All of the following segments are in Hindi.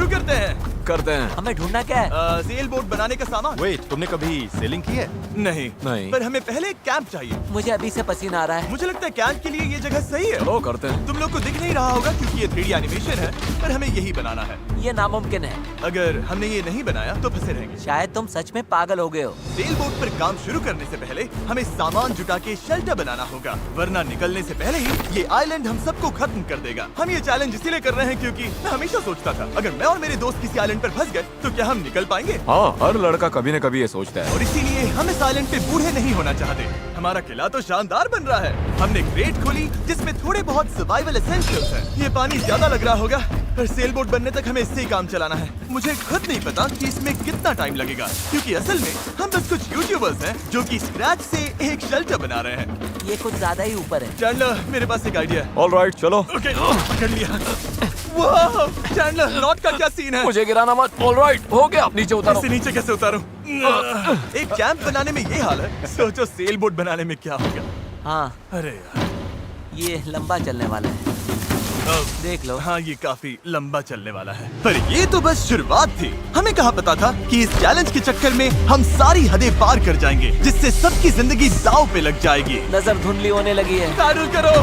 शुरू करते हैं। हमें ढूंढना क्या है? सेल बोट बनाने का सामान। वेट, तुमने कभी सेलिंग की है? नहीं, पर हमें पहले एक कैंप चाहिए। मुझे अभी से पसीना आ रहा है। मुझे लगता है कैंप के लिए ये जगह सही है। चलो करते हैं। तुम लोग को दिख नहीं रहा होगा क्योंकि ये 3D एनिमेशन है, पर हमें यही बनाना है। ये नामुमकिन है। अगर हमने ये नहीं बनाया तो फंसे रहेंगे। शायद तुम सच में पागल हो गए हो। सेल बोट पर काम शुरू करने से पहले हमें सामान जुटा के शेल्टर बनाना होगा, वरना निकलने से पहले ही ये आइलैंड हम सबको खत्म कर देगा। हम ये चैलेंज इसीलिए कर रहे हैं क्योंकि मैं हमेशा सोचता था अगर मैं और मेरे दोस्त किसी आइलैंड पर फंस गए तो क्या हम निकल पाएंगे। हाँ, हर लड़का कभी न कभी ये सोचता है। और इसीलिए हम इस आइलैंड पे बूढ़े नहीं होना चाहते। हमारा किला तो शानदार बन रहा है। हमने क्रेट खोली जिसमें थोड़े बहुत सर्वाइवल एसेंशियल्स हैं। ये पानी ज्यादा लग रहा होगा, पर सेल बोट बनने तक हमें इससे ही काम चलाना है। मुझे खुद नहीं पता कि इसमें कितना टाइम लगेगा, क्योंकि असल में हम बस कुछ यूट्यूबर्स हैं जो कि स्क्रैच से एक शेल्टर बना रहे हैं। ये कुछ ज्यादा ही ऊपर है। चैंडलर, मेरे पास एक आइडिया है। ऑलराइट, चलो। ओके, पकड़ लिया। वाह, चैंडलर, नॉट का क्या सीन है? मुझे गिराना मत। ऑलराइट, हो गया, नीचे उतारो। इसे नीचे कैसे उतारूं? एक कैंप बनाने में ये हाल है, सोचो सेल बोट बनाने में क्या होगा। हाँ, अरे यार, ये लंबा चलने वाला है। देख लो। हाँ, ये काफी लंबा चलने वाला है। पर ये तो बस शुरुआत थी। हमें कहाँ पता था कि इस चैलेंज के चक्कर में हम सारी हदें पार कर जाएंगे, जिससे सबकी जिंदगी दांव पे लग जाएगी। नजर धुंधली होने लगी है। तारुल करो।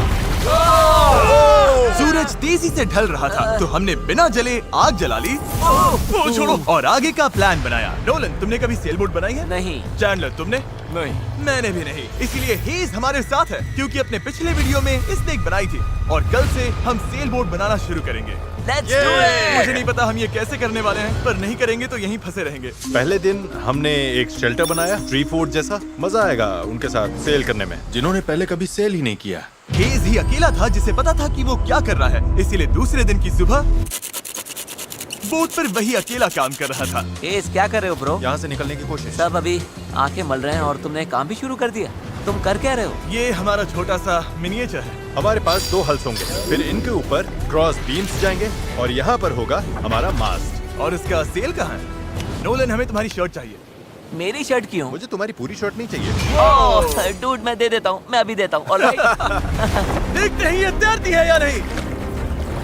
सूरज तेजी से ढल रहा था, तो हमने बिना जले आग जला ली। वो छोड़ो, और आगे का प्लान बनाया। नोलन, तुमने कभी सेल बोट बनाई है? नहीं। चैंडलर, तुमने? नहीं। मैंने भी नहीं। इसीलिए हेज हमारे साथ है, क्योंकि अपने पिछले वीडियो में इसने एक बनाई थी, और कल से हम सेल बोट बनाना शुरू करेंगे। Let's do it! मुझे नहीं पता हम ये कैसे करने वाले हैं, पर नहीं करेंगे तो यहीं फंसे रहेंगे। पहले दिन हमने एक शेल्टर बनाया, ट्री फोर्ट जैसा। मजा आएगा उनके साथ सेल करने में, जिन्होंने पहले कभी सेल ही नहीं किया। हेज ही अकेला था जिसे पता था कि वो क्या कर रहा है, इसीलिए दूसरे दिन की सुबह बोट पर वही अकेला काम कर रहा था। एस, क्या कर रहे हो ब्रो? यहाँ से निकलने की कोशिश। सब अभी आंखें मल रहे हैं और तुमने काम भी शुरू कर दिया। तुम कर क्या रहे हो? ये हमारा छोटा सा मिनिएचर है। हमारे पास 2 हल्स होंगे, फिर इनके ऊपर क्रॉस बीम्स जाएंगे और यहाँ पर होगा हमारा मास्ट। और उसका सेल कहाँ है? नोलन, हमें तुम्हारी शर्ट चाहिए। मेरी शर्ट क्यों? मुझे तुम्हारी पूरी शर्ट नहीं चाहिए। ओह, डूड, मैं दे देता हूँ। मैं अभी देता हूँ। ऑलराइट। देखते हैं ये तैरती है या नहीं।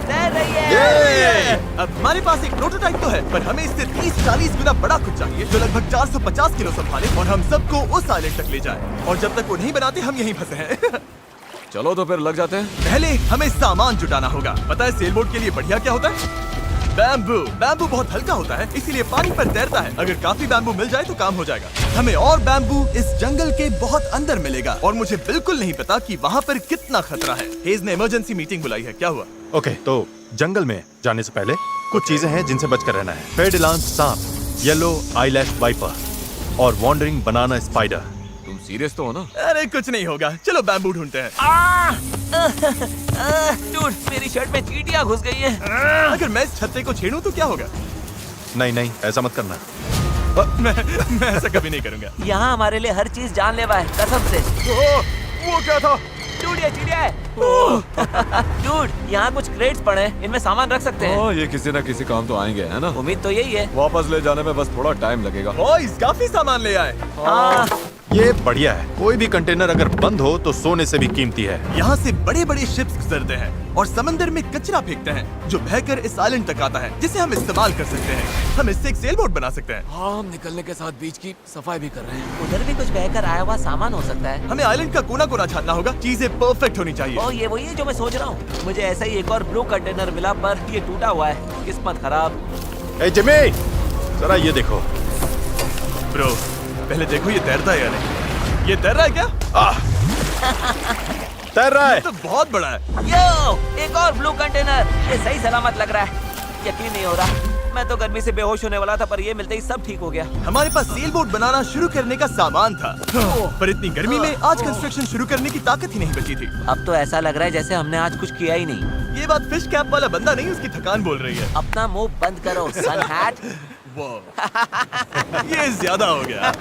तैर रही है। अब हमारे पास एक प्रोटोटाइप तो है, पर हमें इससे 30-40 गुना बड़ा कुछ चाहिए, जो लगभग 450 किलो संभाले और हम सबको उस आइलैंड तक ले जाए। और जब तक वो नहीं बनाते हम यहीं फंसे हैं। चलो तो फिर लग जाते हैं। पहले हमें सामान जुटाना होगा। पता है सेल बोट के लिए बढ़िया क्या होता है? बैम्बू। बैम्बू बहुत हल्का होता है, इसीलिए पानी पर तैरता है। अगर काफी बैम्बू मिल जाए तो काम हो जाएगा। हमें और बैम्बू इस जंगल के बहुत अंदर मिलेगा, और मुझे बिल्कुल नहीं पता कि वहाँ पर कितना खतरा है। हेज ने इमरजेंसी मीटिंग बुलाई है। क्या हुआ? ओके, तो जंगल में जाने से पहले कुछ चीजें हैं जिनसे बचकर रहना है। फेडिलांस सांप, येलो आईलैश वाइपर और वॉन्डरिंग बनाना स्पाइडर। तुम सीरियस तो हो ना? अरे कुछ नहीं होगा, चलो बैम्बू ढूंढते हैं। डूड, मेरी शर्ट में चींटियां घुस गई हैं। अगर मैं इस छत्ते को छेड़ूं तो क्या होगा? नहीं, ऐसा मत करना। मैं ऐसा कभी नहीं करूंगा। यहाँ हमारे लिए हर चीज जानलेवा है, कसम से। वो क्या था? डूड, ये चिड़िया है। डूड, यहाँ कुछ क्रेट्स पड़े हैं, इनमें सामान रख सकते हैं। ये किसी न किसी काम तो आएंगे, है ना? उम्मीद तो यही है। वापस ले जाने में बस थोड़ा टाइम लगेगा। बॉयज, काफी सामान ले आए। हाँ। ये बढ़िया है। कोई भी कंटेनर अगर बंद हो तो सोने से भी कीमती है। यहाँ से बड़े बड़े शिप्स गुजरते हैं और समंदर में कचरा फेंकते हैं, जो बहकर इस आइलैंड तक आता है, जिसे हम इस्तेमाल कर सकते हैं। हम इससे एक सेल बोट बना सकते हैं। हाँ, हम निकलने के साथ बीच की सफाई भी कर रहे हैं। उधर भी कुछ बहकर आया हुआ सामान हो सकता है। हमें आइलैंड का कोना कोना छानना होगा, चीजें परफेक्ट होनी चाहिए। ओह, ये वही है जो मैं सोच रहा हूँ। मुझे ऐसा ही एक और ब्लू कंटेनर मिला, पर ये टूटा हुआ है। किस्मत खराब। ए जिमी, जरा ये देखो। ब्रो, पहले देखो ये तैरता है या नहीं। ये तैर रहा है क्या? तैर रहा है। तो बहुत बड़ा है। यो, एक और ब्लू कंटेनर। ये सही सलामत लग रहा है। यकीन नहीं हो रहा। मैं तो गर्मी से बेहोश होने वाला था, पर ये मिलते ही सब ठीक हो गया। हमारे पास सेल बोट बनाना शुरू करने का सामान था, पर इतनी गर्मी में आज कंस्ट्रक्शन शुरू करने की ताकत ही नहीं बची थी। अब तो ऐसा लग रहा है जैसे हमने आज कुछ किया ही नहीं। ये बात फिश कैप वाला बंदा नहीं, उसकी थकान बोल रही है। अपना मुंह बंद करो, सन हैट। ये ज्यादा हो गया।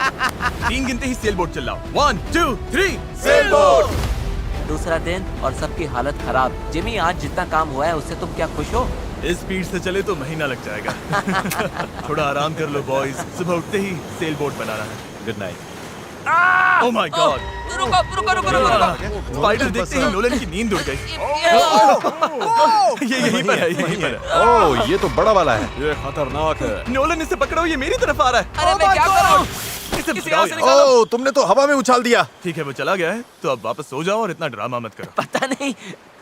3 गिनते ही सेल बोट चलाओ। 1, 2, 3, सेल बोट। दूसरा दिन और सबकी हालत खराब। जिमी, आज जितना काम हुआ है उससे तुम क्या खुश हो? इस स्पीड से चले तो महीना लग जाएगा। थोड़ा आराम कर लो बॉयज, सुबह उठते ही सेल बोट बनाना है। Good night. Oh my God! रुको रुको रुको रुको स्पाइडर देखते ही नोलन की नींद उड़ गई। ये यहीं पर है, यहीं पर है। ओह, ये तो बड़ा वाला है। ये खतरनाक है। नोलन इसे पकड़ो, ये मेरी तरफ आ रहा है। अरे मैं क्या कर रहा हूँ? इसे किसी भगाओ यहाँ से यार। निकालो। ओह, तुमने तो हवा में उछाल दिया। ठीक है, वो चला गया है, तो अब वापस सो जाओ और इतना ड्रामा मत करो। पता नहीं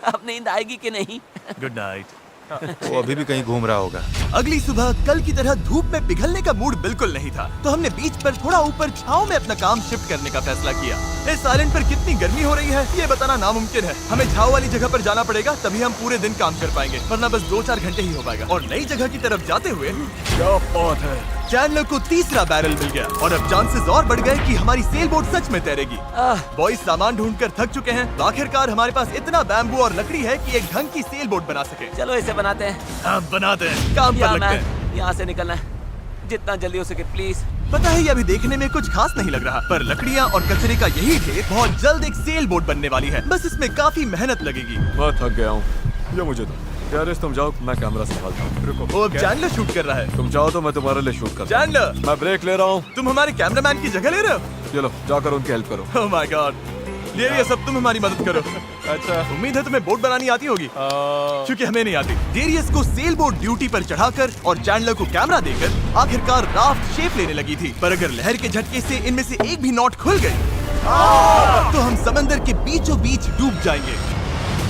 अब नींद आएगी कि नहीं। Good night. वो अभी भी कहीं घूम रहा होगा। अगली सुबह कल की तरह धूप में पिघलने का मूड बिल्कुल नहीं था, तो हमने बीच पर थोड़ा ऊपर छांव में अपना काम शिफ्ट करने का फैसला किया। इस आइलैंड पर कितनी गर्मी हो रही है ये बताना नामुमकिन है। हमें छांव वाली जगह पर जाना पड़ेगा, तभी हम पूरे दिन काम कर पाएंगे, वरना बस 2-4 घंटे ही हो पाएगा। और नई जगह की तरफ जाते हुए क्या बात है। चैंडलर को तीसरा बैरल मिल गया और अब चांसेस और बढ़ गए कि हमारी सेल बोट सच में तैरेगी। बॉयज सामान ढूंढकर थक चुके हैं, तो आखिरकार हमारे पास इतना बैम्बू और लकड़ी है कि एक ढंग की सेल बोट बना सके। चलो इसे बनाते हैं। हाँ, बनाते हैं, काम पर लगते हैं। यहाँ से निकलना है जितना जल्दी हो सके प्लीज। पता है ये अभी देखने में कुछ खास नहीं लग रहा, पर लकड़ियाँ और कचरे का यही ढेर बहुत जल्द एक सेल बोट बनने वाली है। बस इसमें काफी मेहनत लगेगी। मैं थक गया हूँ, ये मुझे दो। गैरेज तुम जाओ, मैं कैमरा संभालता हूँ। रुको, वो अब चैंडलर शूट कर रहा है। तुम चाहो तो मैं तुम्हारे लिए शूट करता हूँ। चैंडलर, मैं ब्रेक ले रहा हूँ। तुम हमारे कैमरामैन की जगह ले रहे हो? चलो जाकर उनकी हेल्प करो। ओह माय गॉड, ये सब तुम हमारी मदद करो। अच्छा, उम्मीद है तुम्हें बोट बनानी आती होगी, क्योंकि हमें नहीं आती। डेरियस को सेल बोट ड्यूटी पर चढ़ाकर और चैंडलर को कैमरा देकर आखिरकार राफ्ट शेप लेने लगी थी। पर अगर लहर के झटके से इनमें से एक भी नॉट खुल गई तो हम समंदर के बीचों बीच डूब जाएंगे।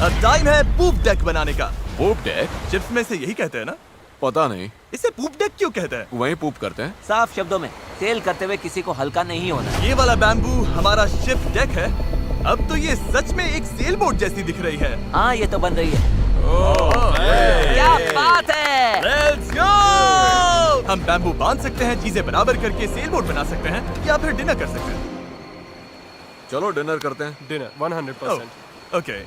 अब टाइम है पूप डेक बनाने का। पूप डेक? चिप्स में से यही कहते हैं ना? पता नहीं, इसे पूप डेक क्यों कहते हैं? वहीं पूप करते हैं। साफ शब्दों में, सेल करते हुए किसी को हल्का नहीं होना। ये वाला बैम्बू हमारा शिप डेक है। अब तो ये सच में एक सेल बोट जैसी दिख रही है। हाँ ये तो बन रही है। क्या बात है। Let's go! हम बैम्बू बांध सकते हैं, चीजें बराबर करके सेल बोट बना सकते हैं, या फिर डिनर कर सकते हैं। चलो डिनर करते हैं। डिनर 100%। ओके,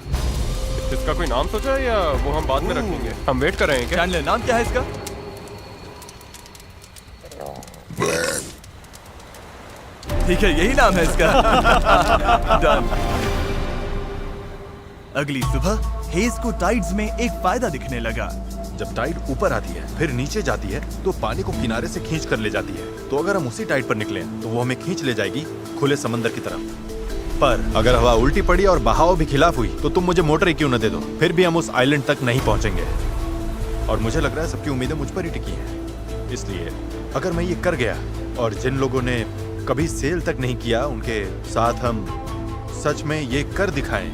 इसका कोई नाम सोचा है या वो हम बाद में रखेंगे? हम वेट कर रहे हैं क्या? चैंडलर नाम क्या है इसका? ठीक है, यही नाम है इसका। डन। अगली सुबह हेज को टाइड्स में एक फायदा दिखने लगा। जब टाइड ऊपर आती है फिर नीचे जाती है तो पानी को किनारे से खींच कर ले जाती है। तो अगर हम उसी टाइड पर निकले तो वो हमें खींच ले जाएगी खुले समंदर की तरफ। पर अगर हवा उल्टी पड़ी और बहाव भी खिलाफ हुई तो तुम मुझे मोटर ही क्यों न दे दो, फिर भी हम उस आइलैंड तक नहीं पहुंचेंगे। और मुझे लग रहा है सबकी उम्मीदें मुझ पर ही टिकी हैं। इसलिए अगर मैं ये कर गया और जिन लोगों ने कभी सेल तक नहीं किया उनके साथ हम सच में ये कर दिखाएं,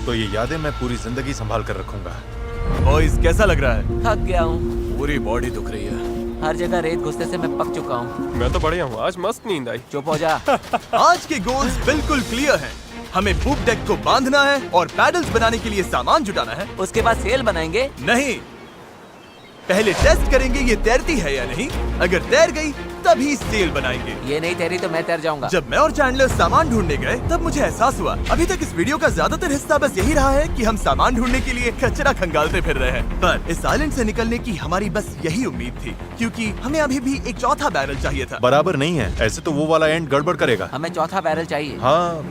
तो ये यादें मैं पूरी जिंदगी संभाल कर रखूंगा। बॉयज कैसा लग रहा है? थक गया हूँ, पूरी बॉडी दुख रही है। हर जगह रेत घुसने से मैं पक चुका हूँ। मैं तो बढ़िया हूँ, आज मस्त नींद आई। चुप हो जा। आज के गोल्स बिल्कुल क्लियर हैं। हमें पूप डेक को बांधना है और पैडल्स बनाने के लिए सामान जुटाना है। उसके बाद सेल बनाएंगे। नहीं, पहले टेस्ट करेंगे ये तैरती है या नहीं। अगर तैर गई तभी सेल बनाएंगे। ये नहीं तैरी तो मैं तैर जाऊंगा। जब मैं और चैंडलर सामान ढूंढने गए तब मुझे एहसास हुआ अभी तक इस वीडियो का ज्यादातर हिस्सा बस यही रहा है कि हम सामान ढूंढने के लिए कचरा खंगालते फिर रहे हैं। पर इस आइलैंड से निकलने की हमारी बस यही उम्मीद थी, क्योंकि हमें अभी भी एक चौथा बैरल चाहिए था। बराबर नहीं है, ऐसे तो वो वाला एंड गड़बड़ करेगा। हमें चौथा बैरल चाहिए। हाँ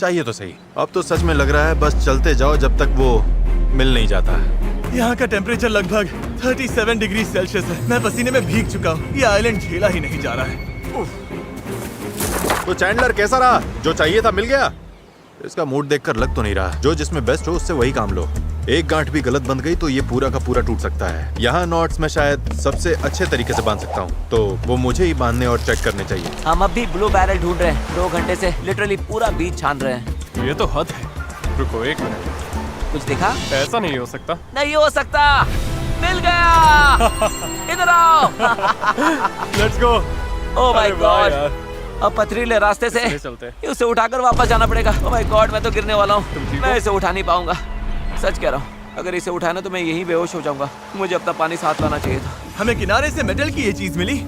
चाहिए तो सही। अब तो सच में लग रहा है बस चलते जाओ जब तक वो मिल नहीं जाता। यहाँ का टेम्परेचर लगभग 37 डिग्री सेल्सियस है। मैं पसीने में भीग चुका हूँ। ये आइलैंड झेला ही नहीं जा रहा है। तो चैंडलर कैसा रहा? जो चाहिए था मिल गया? इसका मूड देखकर लग तो नहीं रहा। जो जिसमें बेस्ट हो उससे वही काम लो। एक गांठ भी गलत बंध गई तो ये पूरा का पूरा टूट सकता है। यहाँ नॉट्स में शायद सबसे अच्छे तरीके से बांध सकता हूँ, तो वो मुझे ही बांधने और चेक करने चाहिए। हम अब भी ब्लू बैरल ढूंढ रहे हैं। 2 घंटे से लिटरली पूरा बीच छान रहे हैं। ये तो हद है। रुको 1 मिनट, कुछ दिखा? ऐसा नहीं हो सकता। नहीं हो सकता। मिल गया। इधर आओ। Let's go. ओह माय अरे वाह गॉड। यार। अब पथरीले रास्ते से इसमें चलते हैं। उसे उठाकर वापस जाना पड़ेगा। ओह माय गॉड, मैं तो गिरने वाला तुम हूँ। ठीक मैं हो? इसे उठा नहीं पाऊंगा। सच कह रहा हूँ, अगर इसे उठाना तो मैं यहीं बेहोश हो जाऊंगा। मुझे अपना पानी साथ लाना चाहिए था। हमें किनारे से मेटल की ये चीज मिली।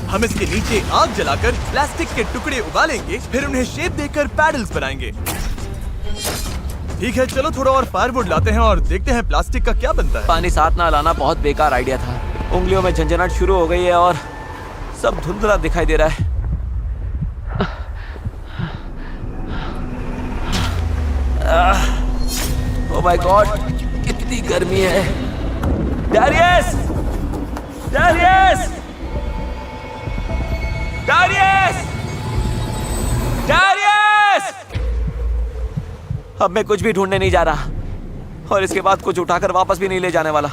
हम इसके नीचे आग जलाकर प्लास्टिक के टुकड़े उबालेंगे, फिर उन्हें शेप देकर पैडल्स बनाएंगे। ठीक है, चलो थोड़ा और फायरवुड लाते हैं और देखते हैं प्लास्टिक का क्या बनता है। पानी साथ ना लाना बहुत बेकार आइडिया था। उंगलियों में झंझनाहट शुरू हो गई है और सब धुंधला दिखाई दे रहा है। ओह माय गॉड, कितनी गर्मी है। डैरियस! डैरियस! डैरियस! डैरियस! अब मैं कुछ भी ढूंढने नहीं जा रहा और इसके बाद कुछ उठाकर वापस भी नहीं ले जाने वाला।